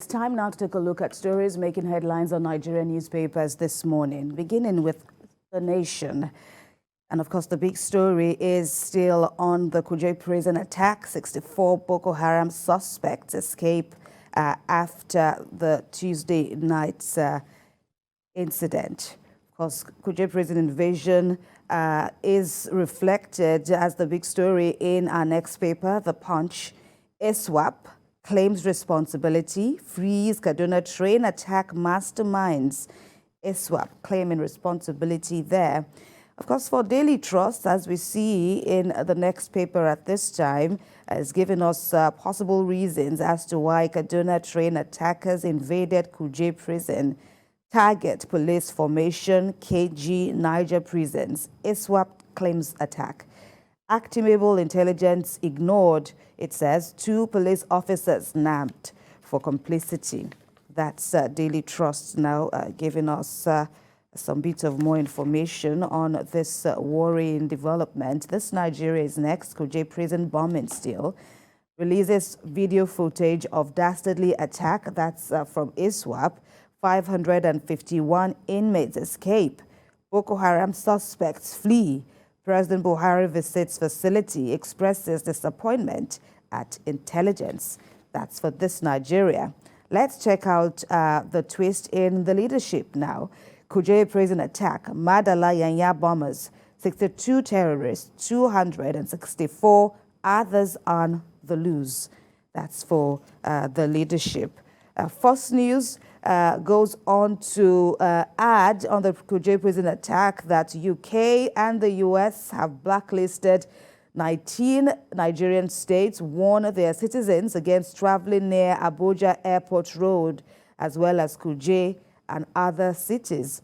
It's time now to take a look at stories making headlines on Nigerian newspapers this morning, beginning with The Nation. And of course, the big story is still on the Kuje prison attack. 64 Boko Haram suspects escape after the Tuesday night's incident. Of course, Kuje prison invasion is reflected as the big story in our next paper, The Punch. ISWAP claims responsibility, frees Kaduna train attack masterminds. ISWAP claiming responsibility there. Of course, for Daily Trust, as we see in the next paper at this time, is giving us possible reasons as to why Kaduna train attackers invaded Kuje prison. Target police formation, KG, Niger prisons. ISWAP claims attack. Actionable intelligence ignored, it says. 2 police officers nabbed for complicity. That's Daily Trust now giving us some bits of more information on this worrying development. This Nigeria is next. Kuje prison bombing still. Releases video footage of dastardly attack. That's from ISWAP. 551 inmates escape. Boko Haram suspects flee. President Buhari visits facility, expresses disappointment at intelligence. That's for this Nigeria. Let's check out the twist in the leadership now. Kuje prison attack, Madala Yanya bombers, 62 terrorists, 264 others on the loose. That's for the leadership. Fox News goes on to add on the Kuje prison attack that UK and the US have blacklisted 19 Nigerian states, warn their citizens against traveling near Abuja Airport Road, as well as Kuje and other cities.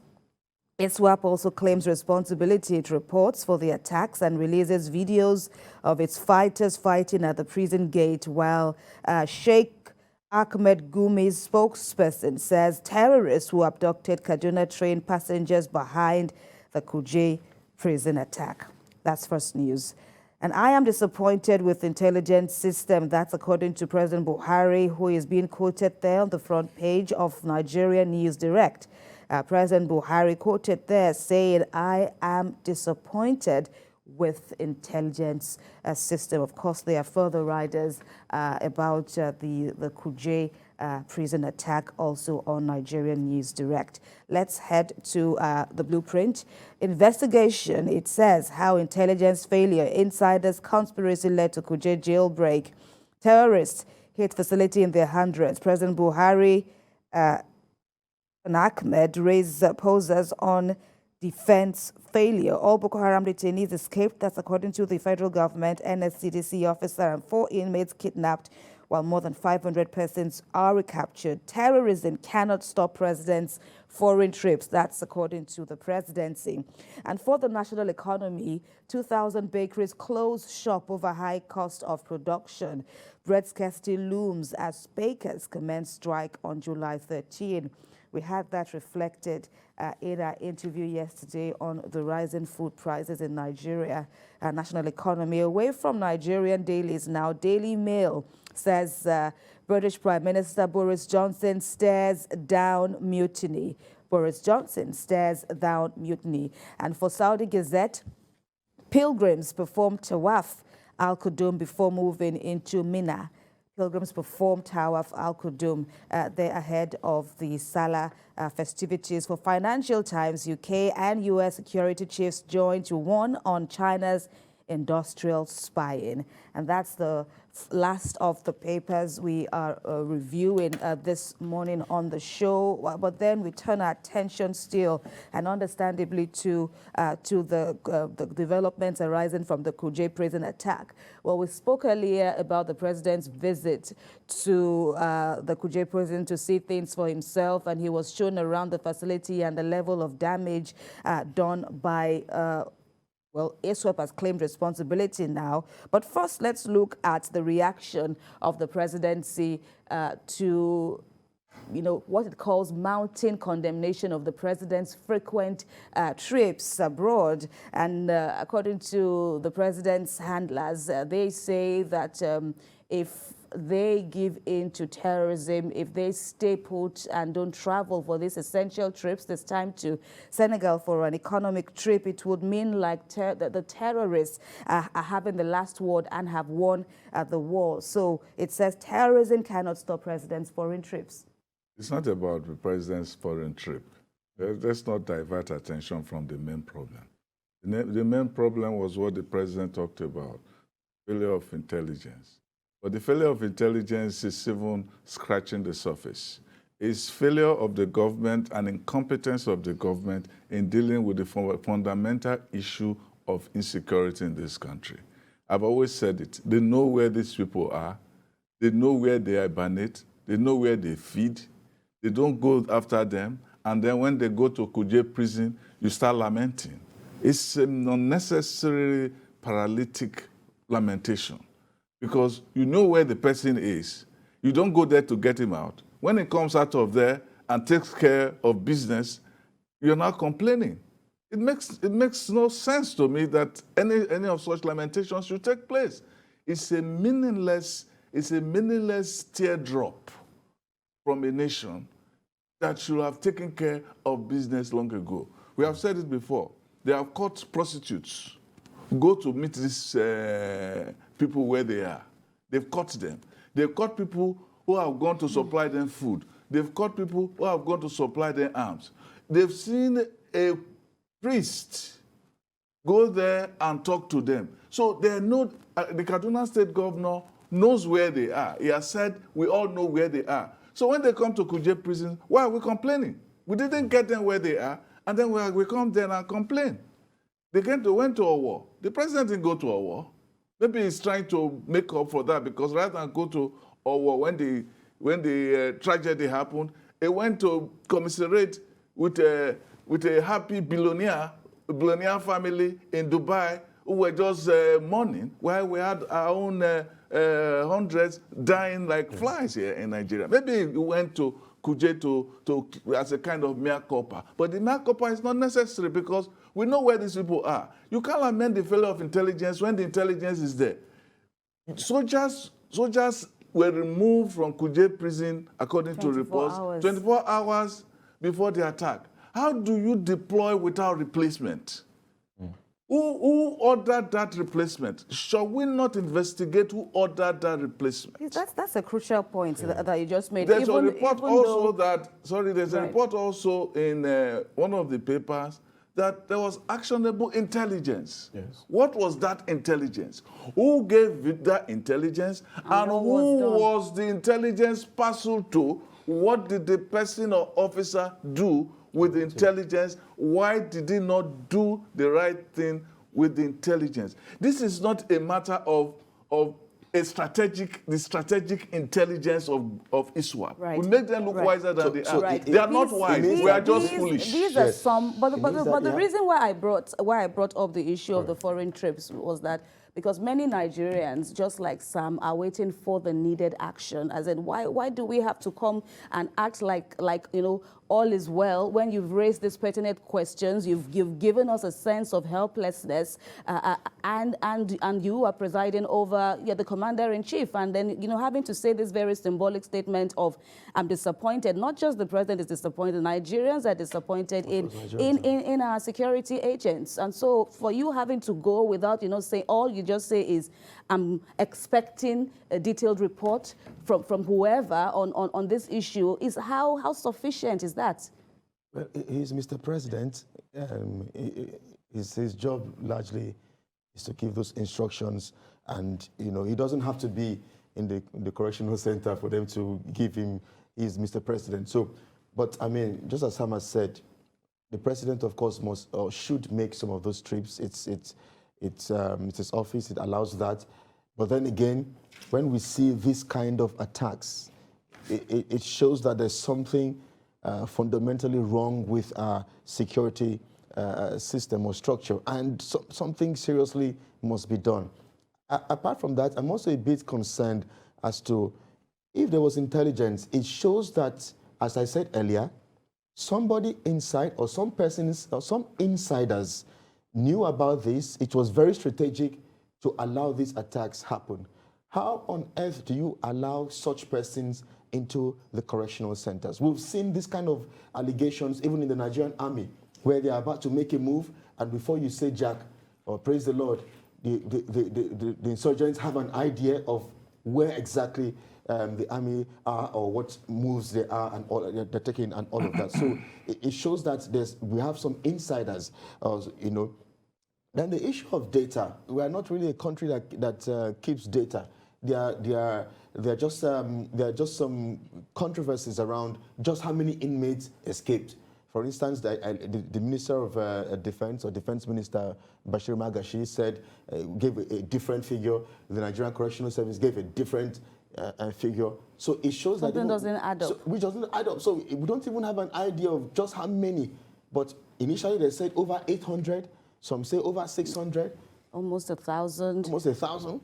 ISWAP also claims responsibility, it reports, for the attacks and releases videos of its fighters fighting at the prison gate, while Sheikh Ahmed Gumi's spokesperson says terrorists who abducted Kaduna train passengers behind the Kuje prison attack. That's First News. And I am disappointed with intelligence system. That's according to President Buhari, who is being quoted there on the front page of Nigeria News Direct. President Buhari quoted there saying, "I am disappointed with intelligence system." Of course, there are further riders about the Kuje prison attack also on Nigerian News Direct. Let's head to the blueprint. Investigation, it says, how intelligence failure, insiders conspiracy led to Kuje jailbreak. Terrorists hit facility in their hundreds. President Buhari and Ahmed raised posers on defense failure. All Boko Haram detainees escaped. That's according to the federal government. NSCDC officer and 4 inmates kidnapped, while more than 500 persons are recaptured. Terrorism cannot stop president's foreign trips. That's according to the presidency. And for the national economy, 2,000 bakeries close shop over high cost of production. Bread scarcity looms as bakers commence strike on July 13. We had that reflected in our interview yesterday on the rising food prices in Nigeria, national economy. Away from Nigerian dailies now, Daily Mail says British Prime Minister Boris Johnson stares down mutiny. Boris Johnson stares down mutiny. And for Saudi Gazette, pilgrims perform tawaf al-Qudum before moving into Mina. Pilgrims perform Tawaf al-Qudum there ahead of the Salah festivities. For Financial Times, UK and US security chiefs join to warn on China's industrial spying. And that's the last of the papers we are reviewing this morning on the show. But then we turn our attention still, and understandably, to the developments arising from the Kuje prison attack. Well, we spoke earlier about the president's visit to the Kuje prison to see things for himself, and he was shown around the facility and the level of damage done by well, ISWAP has claimed responsibility now. But first, let's look at the reaction of the presidency to what it calls mounting condemnation of the president's frequent trips abroad. And according to the president's handlers, they say that if they give in to terrorism, if they stay put and don't travel for these essential trips this time to Senegal for an economic trip, it would mean like the terrorists are having the last word and have won at the war. So it says terrorism cannot stop president's foreign trips. It's not about the president's foreign trip. Let's not divert attention from the main problem. The main problem was what the president talked about, failure of intelligence. But the failure of intelligence is even scratching the surface. It's failure of the government and incompetence of the government in dealing with the fundamental issue of insecurity in this country. I've always said it. They know where these people are. They know where they hibernate. They know where they feed. They don't go after them. And then when they go to Kuje prison, you start lamenting. It's an unnecessary paralytic lamentation because you know where the person is. You don't go there to get him out. When he comes out of there and takes care of business, you're not complaining. It makes no sense to me that any of such lamentations should take place. It's a meaningless teardrop from a nation that should have taken care of business long ago. We have said it before. They have caught prostitutes. Go to meet these people where they are. They've caught them. They've caught people who have gone to supply them food. They've caught people who have gone to supply them arms. They've seen a priest go there and talk to them. So they know, the Kaduna state governor knows where they are. He has said, we all know where they are. So when they come to Kuje prison, why are we complaining? We didn't get them where they are, and then we come there and complain. They went to a war. The president didn't go to a war. Maybe he's trying to make up for that because rather than go to a war when the tragedy happened, he went to commiserate with a happy billionaire family in Dubai who were just mourning while we had our own hundreds dying like flies here in Nigeria. Maybe he went to Kuje as a kind of mea culpa. But the mea culpa is not necessary because we know where these people are. You can't lament the failure of intelligence when the intelligence is there. Soldiers were removed from Kuje prison, according to reports, 24 hours before the attack. How do you deploy without replacement? Who ordered that replacement? Shall we not investigate who ordered that replacement? That's a crucial point that you just made. There's a report also there's a report also in one of the papers that there was actionable intelligence. Yes. What was that intelligence? Who gave that intelligence? And who was the intelligence parcel to? What did the person or officer do with the intelligence? Why did he not do the right thing with the intelligence? This is not a matter of the strategic intelligence of ISWAP. Right. We make them look wiser than they are. They are not wise. We are just foolish. These are some, but the reason why I brought up the issue of the foreign trips was that because many Nigerians, just like Sam, are waiting for the needed action. As in, why do we have to come and act like all is well when you've raised these pertinent questions, you've given us a sense of helplessness, and you are presiding over the commander-in-chief, and then having to say this very symbolic statement of I'm disappointed. Not just the president is disappointed, Nigerians are disappointed in our security agents, and so for you having to go without say all you just say is I'm expecting a detailed report from whoever on this issue is how sufficient is that? Well, he's Mr. President. His job largely is to give those instructions, and he doesn't have to be in the correctional center for them to give him. He's Mr. President. So, but I mean, just as Sam has said, the president, of course, must or should make some of those trips. It's his office. It allows that. But then again, when we see this kind of attacks, it shows that there's something fundamentally wrong with our security system or structure, and something seriously must be done. Apart from that, I'm also a bit concerned as to if there was intelligence. It shows that, as I said earlier, somebody inside or some persons or some insiders knew about this. It was very strategic to allow these attacks happen. How on earth do you allow such persons into the correctional centers? We've seen this kind of allegations even in the Nigerian army, where they are about to make a move, and before you say Jack or praise the Lord, the insurgents have an idea of where exactly the army are or what moves they are and all they're taking and all of that. So it shows that we have some insiders, you know. Then the issue of data, we are not really a country that keeps data. There are just some controversies around just how many inmates escaped. For instance, the Minister of Defense or Defense Minister Bashir Magashi said, gave a different figure. The Nigerian Correctional Service gave a different figure. So it shows that something doesn't add up. which doesn't add up. So we don't even have an idea of just how many. But initially they said over 800. Some say over 600. Almost 1,000. Almost 1,000.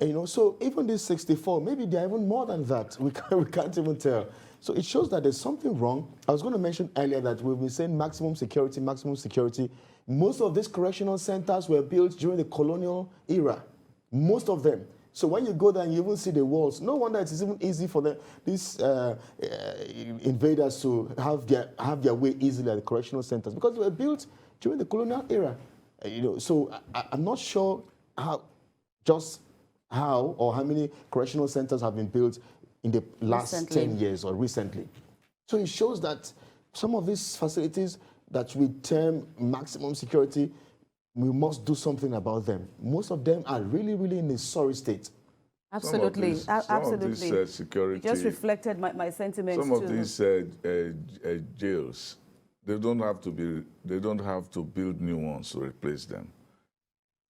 You know, so even this 64, maybe they're even more than that. We can't even tell. So it shows that there's something wrong. I was going to mention earlier that we've been saying maximum security, maximum security. Most of these correctional centers were built during the colonial era. Most of them. So when you go there and you even see the walls, no wonder it is even easy for these invaders to have their way easily at the correctional centers, because they were built during the colonial era. You know, so I'm not sure how or how many correctional centers have been built in the last 10 years or recently. So it shows that some of these facilities that we term maximum security, we must do something about them. Most of them are really, really in a sorry state. Absolutely, absolutely. Some of these, security, you just reflected my sentiments too. Some of these jails, they don't have to build new ones to replace them.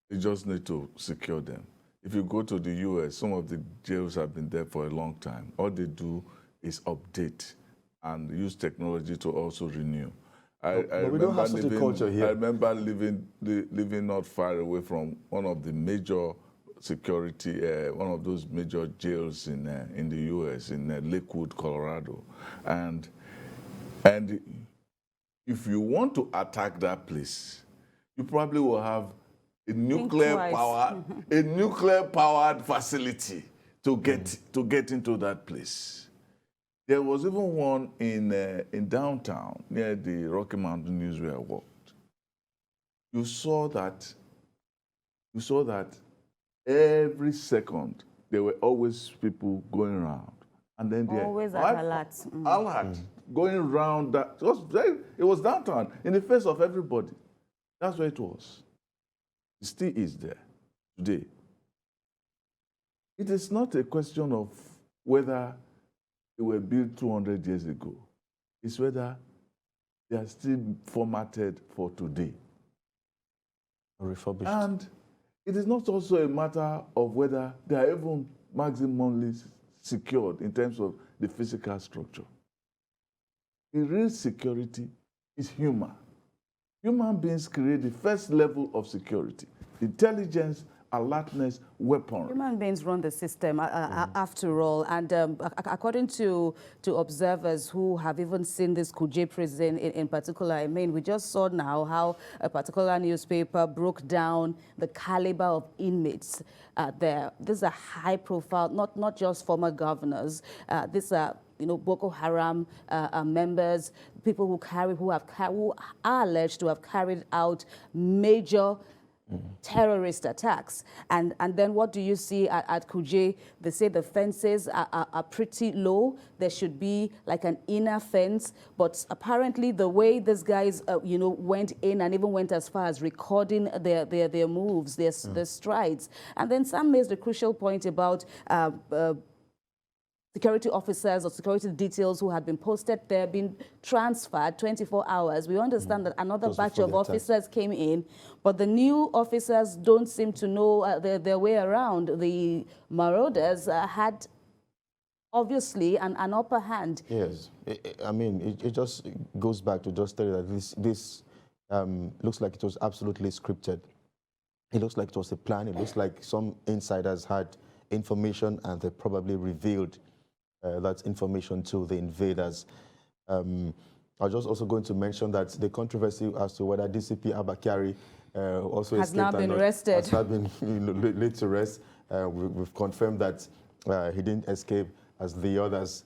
You just need to secure them. If you go to the US, some of the jails have been there for a long time. All they do is update and use technology to also renew. But we don't have such a culture here. I remember living not far away from one of the major security, one of those major jails in the US, in Lakewood, Colorado. And if you want to attack that place, you probably will have a nuclear powered facility to get into that place. There was even one in downtown near the Rocky Mountain News where I worked. You saw that every second there were always people going around, and then always alert going around. That it was downtown in the face of everybody. That's where it was. It still is there today. It is not a question of whether they were built 200 years ago. It's whether they are still formatted for today. Refurbished. And it is not also a matter of whether they are even maximally secured in terms of the physical structure. The real security is human. Human beings create the first level of security: intelligence, alertness, weaponry. Human beings run the system, after all. And according to observers who have even seen this Kuje prison in particular, I mean, we just saw now how a particular newspaper broke down the caliber of inmates there. These are high profile, not just former governors. These are Boko Haram members, people who are alleged to have carried out major terrorist attacks. And then what do you see at Kuje? They say the fences are pretty low. There should be like an inner fence, but apparently the way these guys went in and even went as far as recording their moves, their strides. And then Sam makes the crucial point about security officers or security details who had been posted there being transferred 24 hours. We understand that another batch of officers came in, but the new officers don't seem to know their way around. The marauders had obviously an upper hand. Yes, I mean, it just goes back to just tell you that this looks like it was absolutely scripted. It looks like it was a plan. It looks like some insiders had information and they probably revealed that information to the invaders. I was just also going to mention that the controversy as to whether DCP Abakari also has now been arrested. Has now been laid to rest. we've confirmed that he didn't escape as the others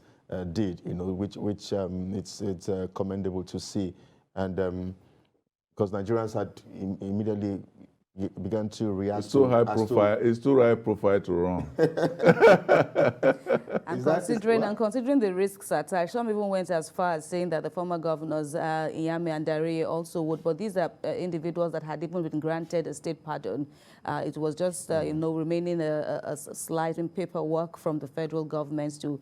did, you know, which it's commendable to see. And because Nigerians had immediately began to react. It's too high profile. It's too high profile to run. And considering the risks attached, some even went as far as saying that the former governors, Iyame and Dare, also would. But these are individuals that had even been granted a state pardon. It was just, you know, remaining a slight in paperwork from the federal government to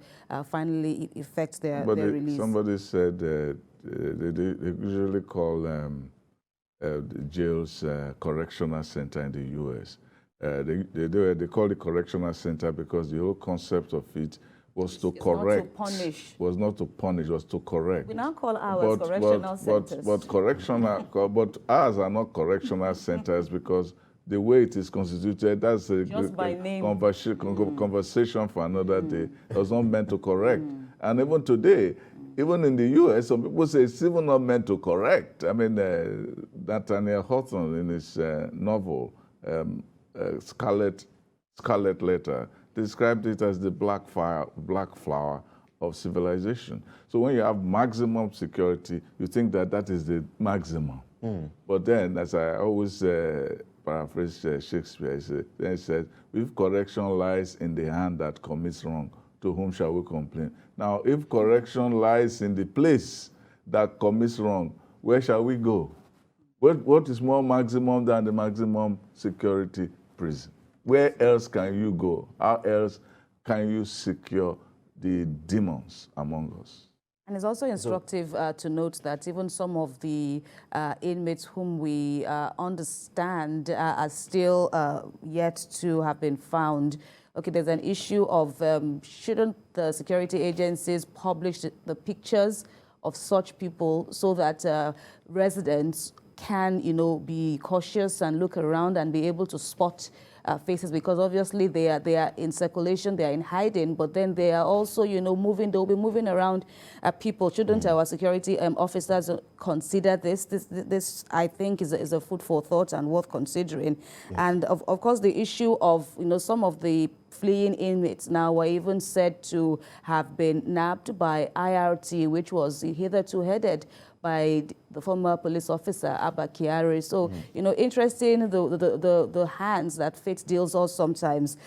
finally effect their release. Somebody said they usually call the jails correctional center in the U.S. They call it correctional center because the whole concept of it was to correct. Not to punish. Was not to punish, was to correct. We now call ours correctional centers. But ours are not correctional centers because the way it is constituted, that's a conversation for another day. It was not meant to correct. And even today, even in the U.S., some people say it's even not meant to correct. I mean, Nathaniel Hawthorne in his novel, Scarlet Letter, described it as the black flower of civilization. So when you have maximum security, you think that that is the maximum. But then, as I always paraphrase Shakespeare, he said, if correction lies in the hand that commits wrong, to whom shall we complain? Now, if correction lies in the place that commits wrong, where shall we go? What is more maximum than the maximum security prison? Where else can you go? How else can you secure the demons among us? And it's also instructive to note that even some of the inmates whom we understand are still yet to have been found. Okay, there's an issue of shouldn't the security agencies publish the pictures of such people so that residents can, you know, be cautious and look around and be able to spot faces, because obviously they are in circulation, they are in hiding, but then they are also, you know, they'll be moving around people. Shouldn't our security officers consider this? This I think is a food for thought and worth considering. Yes. And of course the issue of, you know, some of the fleeing inmates now were even said to have been nabbed by IRT, which was hitherto headed by the former police officer, Abba Kyari. So, you know, interesting the hands that fate deals us sometimes.